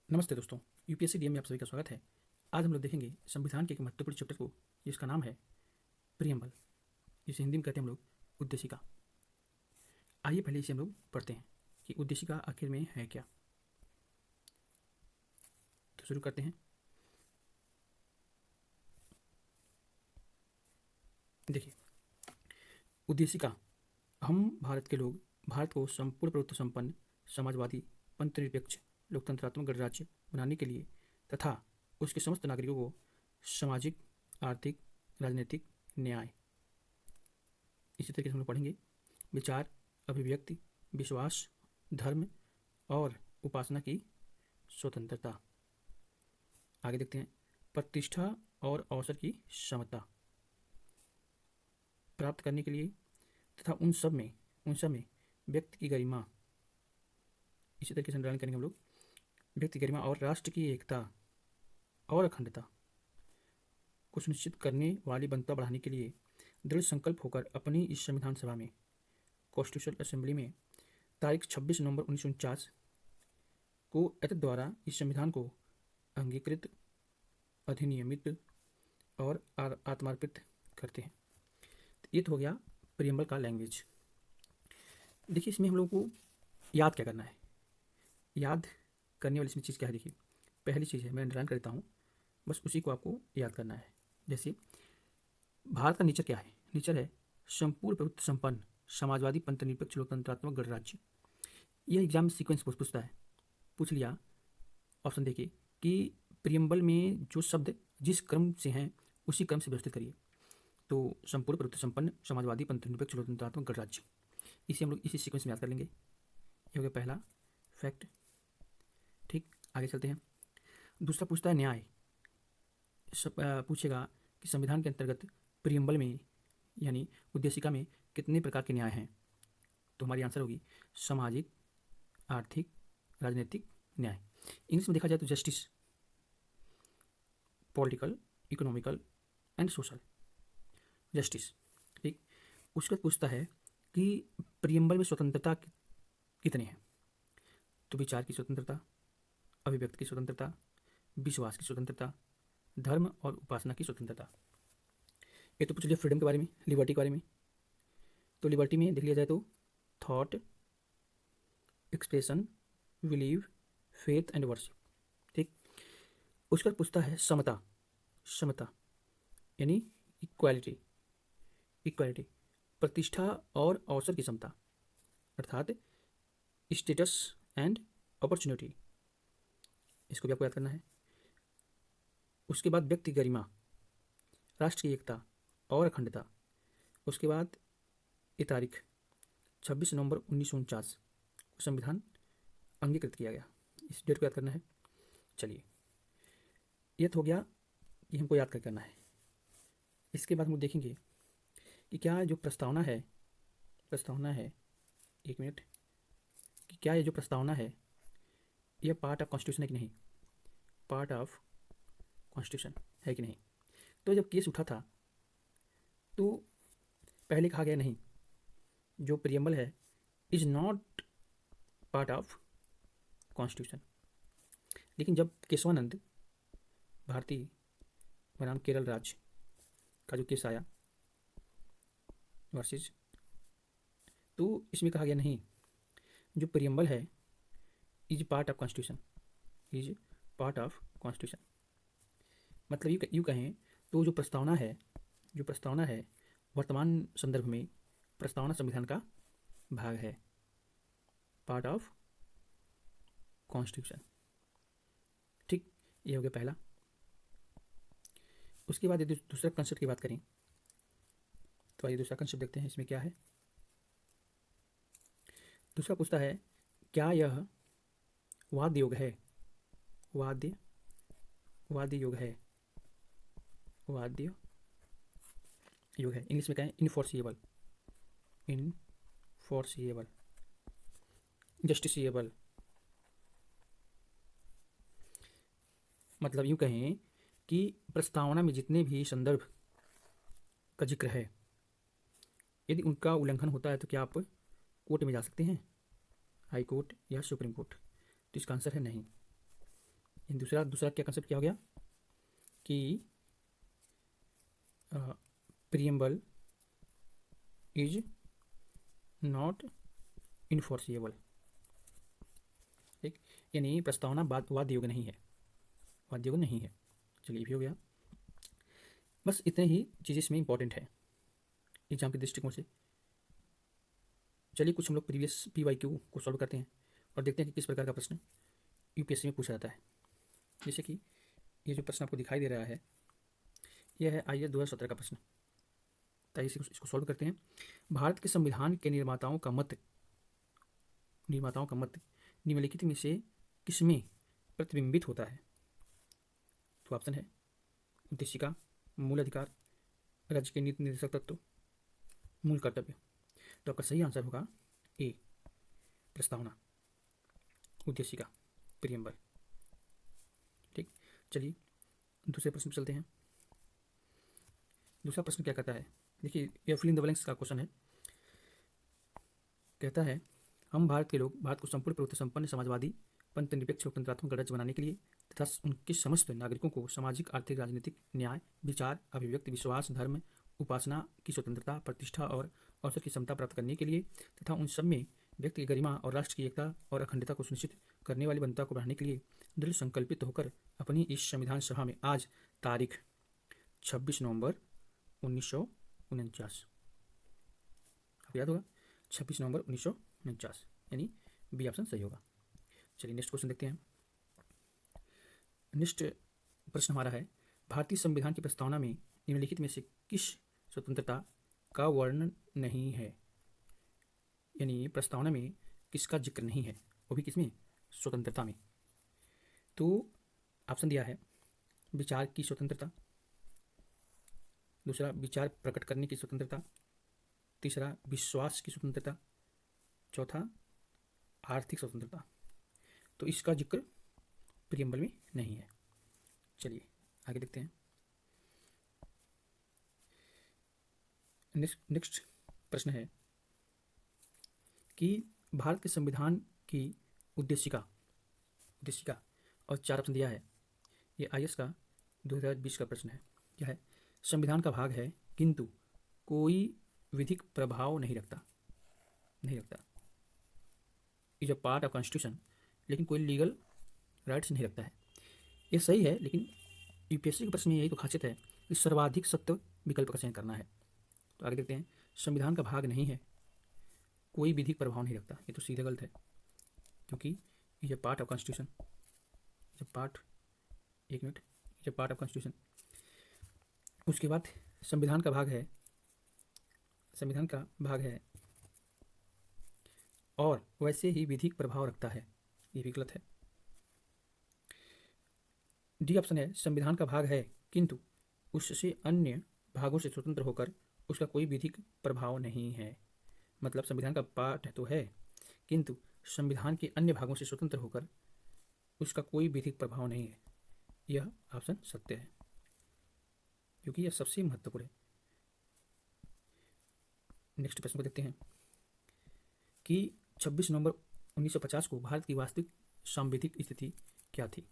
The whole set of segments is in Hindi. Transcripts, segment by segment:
नमस्ते दोस्तों, यूपीएससी डीएम में आप सभी का स्वागत है। आज हम लोग देखेंगे संविधान के एक महत्वपूर्ण चैप्टर को, जिसका नाम है प्रियम्बल, जिसे हिंदी में कहते हैं हम लोग उद्देशिका। आइए पहले इसे हम लोग पढ़ते हैं कि उद्देशिका आखिर में है क्या। तो शुरू करते हैं। देखिए, उद्देशिका, हम भारत के लोग भारत को संपूर्ण प्रभुत्व संपन्न, समाजवादी, पंथनिरपेक्ष, लोकतंत्रात्मक गणराज्य बनाने के लिए तथा उसके समस्त नागरिकों को सामाजिक, आर्थिक, राजनीतिक न्याय, इसी तरीके से हम लोग पढ़ेंगे विचार, अभिव्यक्ति, विश्वास, धर्म और उपासना की स्वतंत्रता। आगे देखते हैं प्रतिष्ठा और अवसर की समता प्राप्त करने के लिए तथा उन सब में व्यक्ति की गरिमा, इसी तरीके से अंडरलाइन करेंगे हम लोग, व्यक्ति की गरिमा और राष्ट्र की एकता और अखंडता को सुनिश्चित करने वाली बंधुता बढ़ाने के लिए दृढ़ संकल्प होकर अपनी इस संविधान सभा में, कॉन्स्टिट्यूशनल असेंबली में तारीख 26 नवंबर 1949 को एतद द्वारा इस संविधान को अंगीकृत, अधिनियमित और आत्मार्पित करते हैं। ये तो हो गया प्रियम्बल का लैंग्वेज। देखिए, इसमें हम लोग को याद क्या करना है। याद करने वाली इसमें चीज़ क्या है, देखिए पहली चीज़ है, मैं अंडरलाइन करता हूँ, बस उसी को आपको याद करना है। जैसे भारत का नेचर क्या है, नेचर है संपूर्ण प्रभुत्व संपन्न, समाजवादी, पंथनिरपेक्ष, लोकतंत्रात्मक गणराज्य। यह एग्जाम सीक्वेंस पूछता है, पूछ लिया ऑप्शन देखिए कि प्रियम्बल में जो शब्द जिस क्रम से हैं उसी क्रम से व्यवस्थित करिए। तो संपूर्ण प्रभुत्व संपन्न, समाजवादी, पंथनिरपेक्ष, लोकतंत्रात्मक गणराज्य, इसे हम लोग इसी सीक्वेंस में याद कर लेंगे। ये हो गया पहला फैक्ट। ठीक, आगे चलते हैं। दूसरा पूछता है न्याय। पूछेगा कि संविधान के अंतर्गत प्रियम्बल में यानी उद्देशिका में कितने प्रकार के न्याय हैं। तो हमारी आंसर होगी सामाजिक, आर्थिक, राजनीतिक न्याय। इंग्लिश में देखा जाए तो justice, political, economical and social justice. ठीक, उसके बाद पूछता है कि प्रियम्बल में स्वतंत्रता कितनी है। तो विचार की स्वतंत्रता, अभिव्यक्ति की स्वतंत्रता, विश्वास की स्वतंत्रता, धर्म और उपासना की स्वतंत्रता। ये तो पूछ लिया फ्रीडम के बारे में, लिबर्टी के बारे में। तो लिबर्टी में देख लिया जाए तो thought, expression, believe, faith and worship. ठीक, उसका पूछता है समता, समता यानी इक्वालिटी, इक्वालिटी, प्रतिष्ठा और अवसर की समता, अर्थात स्टेटस एंड अपॉर्चुनिटी, इसको भी आपको याद करना है। उसके बाद व्यक्ति गरिमा, राष्ट्र की एकता और अखंडता। उसके बाद ये तारीख 26 नवंबर 1949 को संविधान अंगीकृत किया गया, इस डेट को याद करना है। चलिए, ये तो हो गया, ये हमको याद करना है। इसके बाद हम देखेंगे कि क्या जो प्रस्तावना है, एक मिनट, कि क्या ये जो प्रस्तावना है यह पार्ट ऑफ कॉन्स्टिट्यूशन है कि नहीं, पार्ट ऑफ कॉन्स्टिट्यूशन है कि नहीं। तो जब केस उठा था तो पहले कहा गया नहीं, जो प्रियम्बल है is not part of constitution. लेकिन जब केशवानंद भारती बनाम केरल राज्य का जो केस आया वर्सेस, तो इसमें कहा गया नहीं, जो प्रियम्बल है is part of constitution, is part of constitution. मतलब यूँ कहें तो जो प्रस्तावना है, वर्तमान संदर्भ में प्रस्तावना संविधान का भाग है, पार्ट ऑफ कॉन्स्टिट्यूशन। ठीक, ये हो गया पहला। उसके बाद दूसरा कंसेप्ट की बात करें तो आइए दूसरा कंसेप्ट देखते हैं, इसमें क्या है। दूसरा पूछता है क्या यह वाद्य योग है, वाद्य योग है, वाद्य योग है। इंग्लिश में कहें इनफोर्सिएबल, इनफोर्सिएबल, जस्टिसिएबल। मतलब यूँ कहें कि प्रस्तावना में जितने भी संदर्भ का जिक्र है, यदि उनका उल्लंघन होता है तो क्या आप कोर्ट में जा सकते हैं, हाई कोर्ट या सुप्रीम कोर्ट। तो इसका आंसर है नहीं। दूसरा दूसरा क्या कंसेप्ट क्या हो गया कि प्रियम्बल इज नॉट इनफोर्सिएबल। ठीक, यानी प्रस्तावना वाद्य योग्य नहीं है, वाद्य योग्य नहीं है। चलिए ये भी हो गया। बस इतने ही चीज़ें इसमें इंपॉर्टेंट है एग्जाम के दृष्टिकोण से। चलिए कुछ हम लोग प्रीवियस PYQ को सॉल्व करते हैं और देखते हैं कि किस प्रकार का प्रश्न UPSC में पूछा जाता है। जैसे कि ये जो प्रश्न आपको दिखाई दे रहा है, यह है IAS 2017 का प्रश्न। तो इसको सॉल्व करते हैं। भारत के संविधान के निर्माताओं का मत निम्नलिखित में से किसमें प्रतिबिंबित होता है? तो ऑप्शन है उद्देशिका, मूल अधिकार, राज्य के नीति निर्देशक तत्व, मूल कर्तव्य। तो आपका सही आंसर होगा ए, प्रस्तावना, उद्देशिका, प्रियम्बल। ठीक, चलिए दूसरे प्रश्न पर चलते हैं। दूसरा प्रश्न क्या कहता है, देखिए ये फिल इन द ब्लैंक्स का क्वेश्चन है। कहता है हम भारत के लोग भारत को संपूर्ण प्रभुत्व संपन्न समाजवादी पंथ निरपेक्ष लोकतंत्रात्मक गणराज्य बनाने के लिए तथा उनके समस्त नागरिकों को सामाजिक, आर्थिक, राजनीतिक न्याय, विचार, अभिव्यक्ति, विश्वास, धर्म, उपासना की स्वतंत्रता, प्रतिष्ठा और अवसर की समता प्राप्त करने के लिए तथा उन सब में व्यक्ति की गरिमा और राष्ट्र की एकता और अखंडता को सुनिश्चित करने वाली बनता को बढ़ाने के लिए दृढ़ संकल्पित होकर अपनी इस संविधान सभा में आज तारीख 26 नवंबर 1949, आपको याद होगा 26 नवंबर 1949, यानी बी ऑप्शन सही होगा। चलिए नेक्स्ट क्वेश्चन देखते हैं। नेक्स्ट प्रश्न हमारा है भारतीय संविधान की प्रस्तावना में निम्नलिखित में से किस स्वतंत्रता का वर्णन नहीं है? यानी प्रस्तावना में किसका जिक्र नहीं है, वो भी किसमें? स्वतंत्रता में। तो ऑप्शन दिया है विचार की स्वतंत्रता, दूसरा विचार प्रकट करने की स्वतंत्रता, तीसरा विश्वास की स्वतंत्रता, चौथा आर्थिक स्वतंत्रता। तो इसका जिक्र प्रियम्बल में नहीं है। चलिए आगे देखते हैं। नेक्स्ट प्रश्न है कि भारत के संविधान की उद्देशिका और 4 ऑप्शन दिया है। ये IAS का 2020 का प्रश्न है। क्या है? संविधान का भाग है किंतु कोई विधिक प्रभाव नहीं रखता is a part of constitution, लेकिन कोई लीगल राइट्स नहीं रखता है। ये सही है, लेकिन UPSC के प्रश्न में यही तो खासियत है कि सर्वाधिक सत्य विकल्प का चयन करना है। तो आगे देखते हैं। संविधान का भाग नहीं है, कोई विधिक प्रभाव नहीं रखता, ये तो सीधे गलत है, क्योंकि ये पार्ट ऑफ कॉन्स्टिट्यूशन, ये पार्ट ऑफ कॉन्स्टिट्यूशन। उसके बाद संविधान का भाग है और वैसे ही विधिक प्रभाव रखता है, ये भी गलत है। डी ऑप्शन है संविधान का भाग है किंतु उससे अन्य भागों से स्वतंत्र होकर उसका कोई विधिक प्रभाव नहीं है। मतलब संविधान का पार्ट तो है किंतु संविधान के अन्य भागों से स्वतंत्र होकर उसका कोई विधिक प्रभाव नहीं है। यह ऑप्शन सत्य है, क्योंकि यह सबसे महत्वपूर्ण है। नेक्स्ट प्रश्न को देखते हैं कि 26 नवंबर 1950 को भारत की वास्तविक सांविधिक स्थिति क्या थी?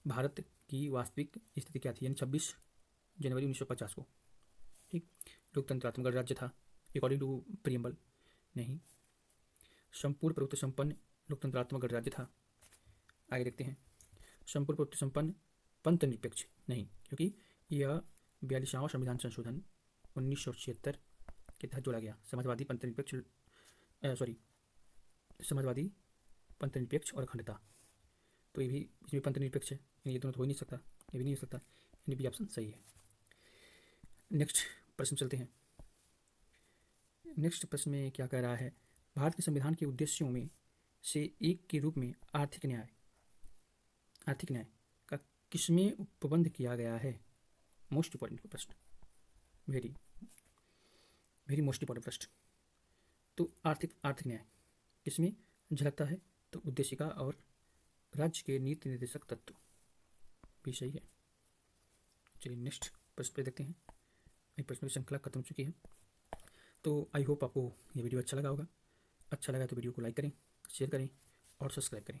भारत की वास्तविक स्थिति क्या थी? यानी 26 जनवरी 1950 को। ठीक, लोकतंत्रात्मक गणराज्य था अकॉर्डिंग टू प्रियम्बल? नहीं। संपूर्ण प्रभुत्व संपन्न लोकतंत्रात्मक गणराज्य था। आगे देखते हैं। संपूर्ण प्रभुत्व संपन्न पंथ निरपेक्ष? नहीं, क्योंकि यह 42वां संविधान संशोधन 1976 के तहत जोड़ा गया। समाजवादी पंथ निरपेक्ष और अखंडता, तो ये भी इसमें पंथ निरपेक्ष है, ये दोनों तो हो ही नहीं सकता, ये भी नहीं हो सकता, यानी बी ऑप्शन सही है। नेक्स्ट प्रश्न चलते हैं। नेक्स्ट प्रश्न में क्या कह रहा है? भारत के संविधान के उद्देश्यों में से एक के रूप में आर्थिक न्याय का किसमें उपबंध किया गया है? मोस्ट इंपॉर्टेंट प्रश्न, वेरी मोस्ट इंपॉर्टेंट प्रश्न। तो आर्थिक न्याय किसमें झलकता है? तो उद्देशिका और राज्य के नीति निर्देशक तत्व भी सही है। चलिए नेक्स्ट प्रश्न पे देखते हैं। ये प्रश्न की श्रृंखला खत्म हो चुकी है। तो आई होप आपको ये वीडियो अच्छा लगा होगा। अच्छा लगा तो वीडियो को लाइक करें, शेयर करें और सब्सक्राइब करें।